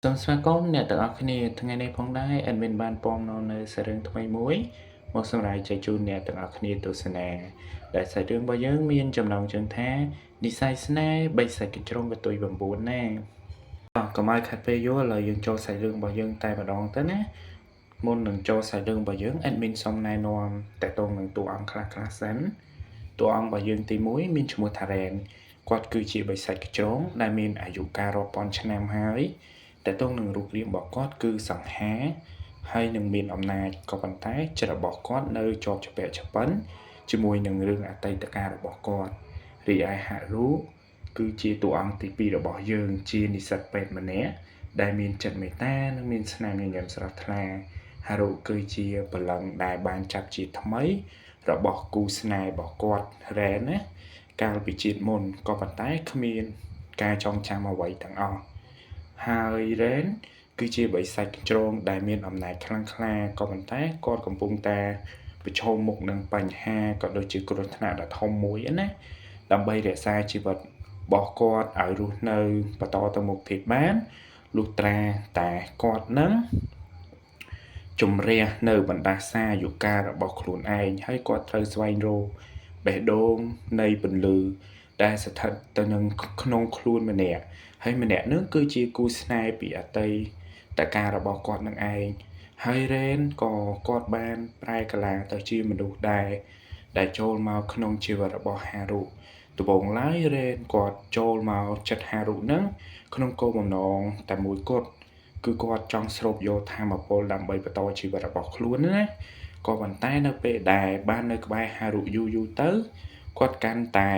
សូមស្វាគមន៍អ្នកទាំងអស់គ្នាថ្ងៃនេះផងដែរ Admin បានពំនៅសាររឿងថ្មីមួយមកសម្រាប់ចែកជូនអ្នកទាំងអស់គ្នាទស្សនាដែលសាររឿងរបស់យើងមានចំណងជើងថានិស័យស្នេហ៍បិសាចកញ្ជ្រងកតុយ9ណាកុំឲ្យខាត់ពេលយូរឥឡូវយើងចូលសាច់រឿងរបស់យើងតែម្ដងទៅណាមុននឹងចូលសាច់រឿងរបស់យើង Admin សូមណែនាំតកតងនឹងតួអង្គខ្លះសិនតួអង្គរបស់យើងទី1មានឈ្មោះថារ៉ែនគាត់គឺជាបិសាចកញ្ជ្រងដែលមានអាយុកាលរាប់ពាន់ឆ្នាំហើយតែតងនឹងរូបរាងរបស់គាត់គឺសង្ហាហើយនឹងមានអំណាចក៏ប៉ុន្តែចិត្តរបស់គាត់នៅជាប់ជាពាក់ជាប៉ុនជាមួយនឹងរឿងអតីតកាលរបស់គាត់រីឯហារុគឺជាតួអង្គទី2របស់យើងជានិស្សិតពេទ្យម្នាក់ដែលមានចិត្តមេត្តានិងមានស្នាមញញឹមស្រស់ថ្លាហារុគឺជាបលឹងដែលបានចាប់ជាថ្មីរបស់គូស្នេហ៍របស់គាត់រ៉ែនណាកាលពីជាតិមុនក៏ប៉ុន្តែគ្មានការចងចាំអ្វីទាំងអស់ហើយរ៉ែនគឺជាបិសាចកញ្ជ្រងដែលមានអំណាចខ្លាំងក្លាក៏ប៉ុន្តែគាត់កំពុងតែប្រឈមមុខនឹងបញ្ហាក៏ដូចជាគ្រោះថ្នាក់ដ៏ធំមួយណាដើម្បីរក្សាជីវិតរបស់គាត់ឲ្យរស់នៅបន្តទៅមុខទៀតបានលុះត្រាតែគាត់នឹងជំរះនៅបណ្ដាសាយូការបស់ខ្លួនឯងហើយគាត់ត្រូវស្វែងរកបេះដូងនៃពន្លឺដែលស្ថិតទៅនឹងក្នុងខ្លួនម្នាក់ហើយម្នាក់នោះគឺជាគូស្នេហ៍ពីអតីតកាលរបស់គាត់នឹងឯងហើយរ៉េនក៏គាត់បានប្រែកាឡាទៅជាមនុស្សដែលចូលមកក្នុងជីវិតរបស់ហារុដំបូងឡើយរ៉េនគាត់ចូលមកចិត្តហារុនឹងក្នុងគោលបំណងតែមួយគត់គឺគាត់ចង់ស្រូបយកធម៌ពលដើម្បីបន្តជីវិតរបស់ខ្លួនណាក៏ប៉ុន្តែនៅពេលដែលបាននៅក្បែរហារុយូរទៅគាត់កាន់តែ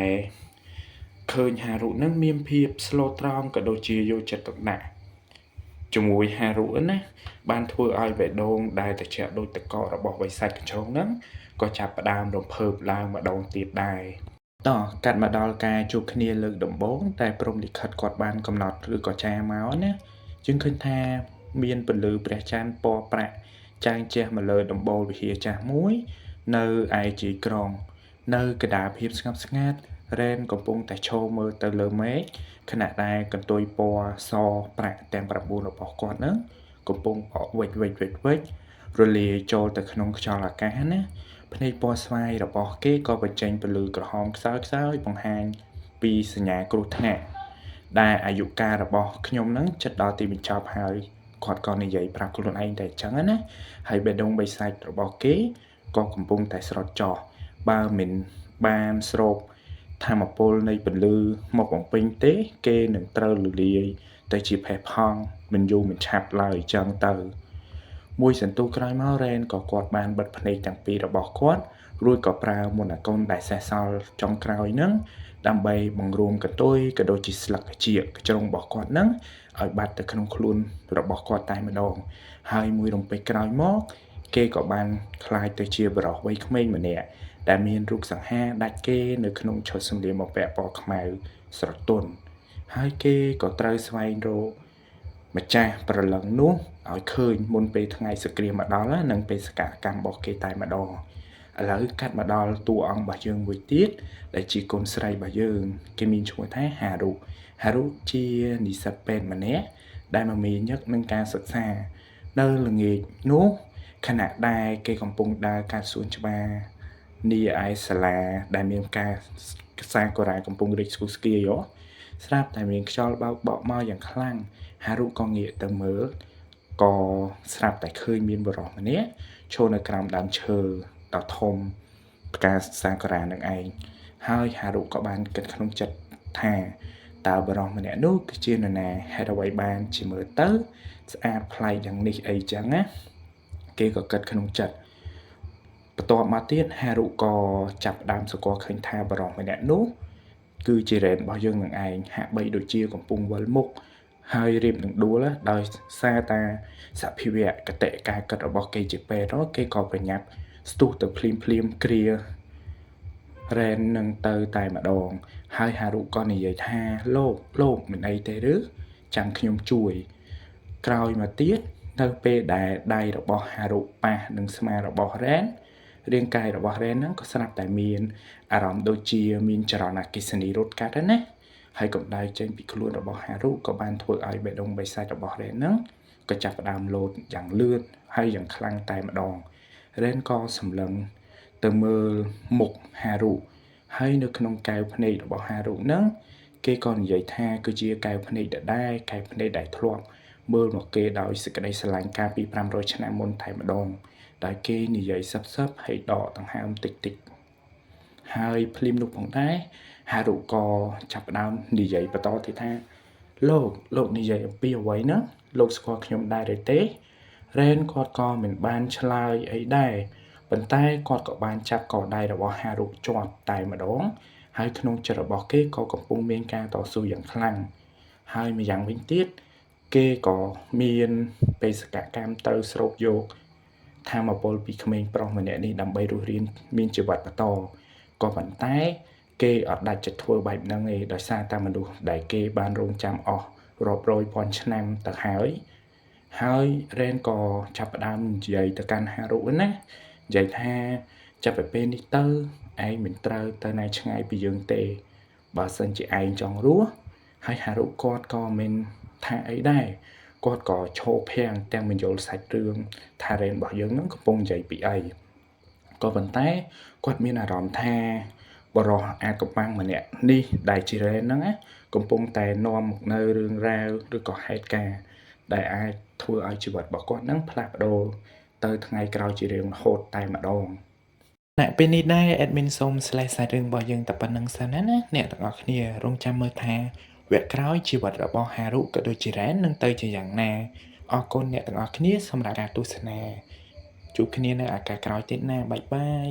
ឃើញហារុនឹងមានភាពស្លូតត្រោមក៏ដូចជាយកចិត្តទុកដាក់ជាមួយហារុណាបានធ្វើឲ្យបេះដូងដែលត្រជាក់ដូចទឹកកករបស់បិសាចកញ្ជ្រងហ្នឹងក៏ចាប់ផ្ដើមរំភើបឡើងម្ដងទៀតដែរកាត់មកដល់ការជួបគ្នាលើកដំបូងតែព្រំលិខិតគាត់បានកំណត់ឬក៏ចារមកណាយើងឃើញថាមានពន្លឺព្រះច័ន្ទពណ៌ប្រាក់ចាំងជះមកលើដំបូលវិហារចាស់មួយនៅឯជាយក្រុងនៅកណ្ដាលភាពស្ងប់ស្ងាត់រ៉ែនកំពុងតែឈរមើលទៅលើមេឃខណៈដែលកន្ទុយពណ៌សប្រាក់ទាំង9របស់គាត់ហ្នឹងកំពុងអកវិចរលាយចូលទៅក្នុងខ្យល់អាកាសណាភ្នែកពណ៌ស្វាយរបស់គេក៏បញ្ចេញពន្លឺក្រហមខ្សោយបង្ហាញពីសញ្ញាគ្រោះថ្នាក់ដែលអាយុកាលរបស់ខ្ញុំហ្នឹងជិតដល់ទីបញ្ចប់ហើយគាត់ក៏និយាយប្រាប់ខ្លួនឯងតែអញ្ចឹងណាហើយបេះដូងបិសាចរបស់គេក៏កំពុងតែស្រត់ចុះបើមិនបានស្រូបធម៌ពលនៃពន្លឺមកបំពេញទេគេនឹងត្រូវលលាយទៅជាផេះផង់មិនយូរមិនឆាប់ឡើយអញ្ចឹងទៅមួយសន្ទុះក្រោយមករ៉ែនក៏គាត់បានបិទភ្នែកទាំងពីររបស់គាត់រួចក៏ប្រើមន្តអាគមដែលសេះសល់ចុងក្រោយហ្នឹងដើម្បីបង្រួមកន្ទុយក៏ដូចជាស្លឹកជាកជ្រុងរបស់គាត់ហ្នឹងឲ្យបាត់ទៅក្នុងខ្លួនរបស់គាត់តែម្ដងហើយមួយរំពេចក្រោយមកគេក៏បានคล้ายទៅជាបរិសុទ្ធវ័យក្មេងម្នាក់ដែលមានរូបសង្ហាដាច់គេនៅក្នុងឈុតសម្លៀកបំពាក់ពណ៌ខ្មៅស្រទន់ហើយគេក៏ត្រូវស្វែងរកម្ចាស់ប្រលឹងនោះឲ្យឃើញមុនពេលថ្ងៃសង្គ្រាមមកដល់និងបេសកកម្មរបស់គេតែម្ដងឥឡូវកាត់មកដល់តួអង្គរបស់យើងមួយទៀតដែលជាកូនស្រីរបស់យើងគេមានឈ្មោះថាហារុជានិស្សិតពេទ្យម្នាក់ដែលមមាញឹកនឹងការសិក្សានៅល្ងាចនោះខណៈដែលគេកំពុងដើរកាត់សួនច្បារនាឯសាលាដែលមានការសាកូរ៉ាកំពុងរីកស្គុះស្គាយស្រាប់តែមានខ្យល់បោកបក់មកយ៉ាងខ្លាំងហារុក៏ងាកទៅមើលក៏ស្រាប់តែឃើញមានបុរសម្នាក់ឈរនៅក្រោមដើមឈើដ៏ធំផ្កាសាកូរ៉ានឹងឯងហើយហារុក៏បានគិតក្នុងចិត្តថាតើបុរសម្នាក់នោះគឺជានរណាហេតុអ្វីបានជាមើលទៅស្អាតប្លែកយ៉ាងនេះអីចឹងណាគេក៏គិតក្នុងចិត្តបន្ទាប់មកទៀតហារុក៏ចាប់ផ្ដើមសង្កល់ឃើញថាបុរសម្នាក់នោះគឺជារ៉ែនរបស់យើងនឹងឯងហាក់បីដូចជាកំពុងវិលមុខហើយរៀបនឹងដួលដោយសារតាសភាវៈកតិការគិតរបស់គេជាពេទ្យគេក៏ប្រញាប់ស្ទុះទៅភ្លាមគ្រារ៉ែននឹងទៅតែម្ដងហើយហារុក៏និយាយថាលោកមិនអីទេឬចាំខ្ញុំជួយក្រោយមកទៀតនៅពេលដែលដៃរបស់ហារុប៉ះនឹងស្មារបស់រ៉ែនរាងកាយរបស់រ៉ែនហ្នឹងក៏ស្រាប់តែមានអារម្មណ៍ដូចជាមានចរន្តអគ្គិសនីរត់កាត់ណា ហើយកម្ដៅចេញពីខ្លួនរបស់ហារុក៏បានធ្វើឲ្យបេះដូងបិសាចរបស់រ៉េនហ្នឹងក៏ចាប់ផ្ដើមលោតយ៉ាងលឿនហើយយ៉ាងខ្លាំងតែម្ដងរ៉េនក៏សម្លឹងទៅមើលមុខហារុហើយនៅក្នុងកែវភ្នែករបស់ហារុហ្នឹងគេក៏និយាយថាគឺជាកែវភ្នែកដដែលកែវភ្នែកដែលធ្លាប់មើលមកគេដោយសេចក្តីស្រឡាញ់កាលពី500ឆ្នាំមុនតែម្ដងដែលគេនិយាយសឹបហើយដកដង្ហើមតិចៗហើយភ្លាមនោះផងដែរហារុក៏ចាប់ផ្ដើមនិយាយបន្តទៀតថាលោកនិយាយអំពីអ្វីណាលោកស្គាល់ខ្ញុំដែរឬទេរ៉េនគាត់ក៏មិនបានឆ្លើយអីដែរប៉ុន្តែគាត់ក៏បានចាប់កដៃរបស់ហារុជាប់តែម្ដងហើយក្នុងចិត្តរបស់គេក៏កំពុងមានការតស៊ូយ៉ាងខ្លាំងហើយម្យ៉ាងវិញទៀតគេក៏មានបេសកកម្មត្រូវស្រូបយកធម៌ពលពីក្មេងប្រុសម្នាក់នេះដើម្បីរស់រានមានជីវិតបន្តក៏ប៉ុន្តែគេអត់ដាច់ចិត្តធ្វើបែបហ្នឹងទេដោយសារតែមនុស្សដែលគេបានរងចាំអស់រាប់រយពាន់ឆ្នាំទៅហើយរ៉េនក៏ចាប់ផ្ដើមនិយាយទៅកាន់ហារុណានិយាយថាចាប់ពីពេលនេះទៅឯងមិនត្រូវទៅណាឆ្ងាយពីយើងទេបើសិនជាឯងចង់រស់ហើយហារុគាត់ក៏មិនថាអីដែរគាត់ក៏ឈោភាំងទាំងបញ្យល់សាច់រឿងថារ៉េនរបស់យើងនឹងកំពុងនិយាយពីអីក៏ប៉ុន្តែគាត់មានអារម្មណ៍ថាបរោះអាកំបាំងម្នាក់នេះដែលជារ៉េនហ្នឹងណាកំពុងតែនាំមកនៅរឿងរ៉ាវឬក៏ហេតុការណ៍ដែលអាចធ្វើឲ្យជីវិតរបស់គាត់នឹងផ្លាស់ប្ដូរទៅថ្ងៃក្រោយជារៀងរហូតតែម្ដងអ្នកពេលនេះដែរ admin សូម slash សាច់រឿងរបស់យើងតែប៉ុណ្្នឹងសិនណាអ្នកទាំងអស់គ្នារងចាំមើលថាវគ្គក្រោយជីវិតរបស់ហារុក៏ដូចជារ៉ែននឹងទៅជាយ៉ាងណាអរគុណអ្នកទាំងអស់គ្នាសម្រាប់ការទស្សនាជួបគ្នានៅឱកាសក្រោយទៀតណាបាយបាយ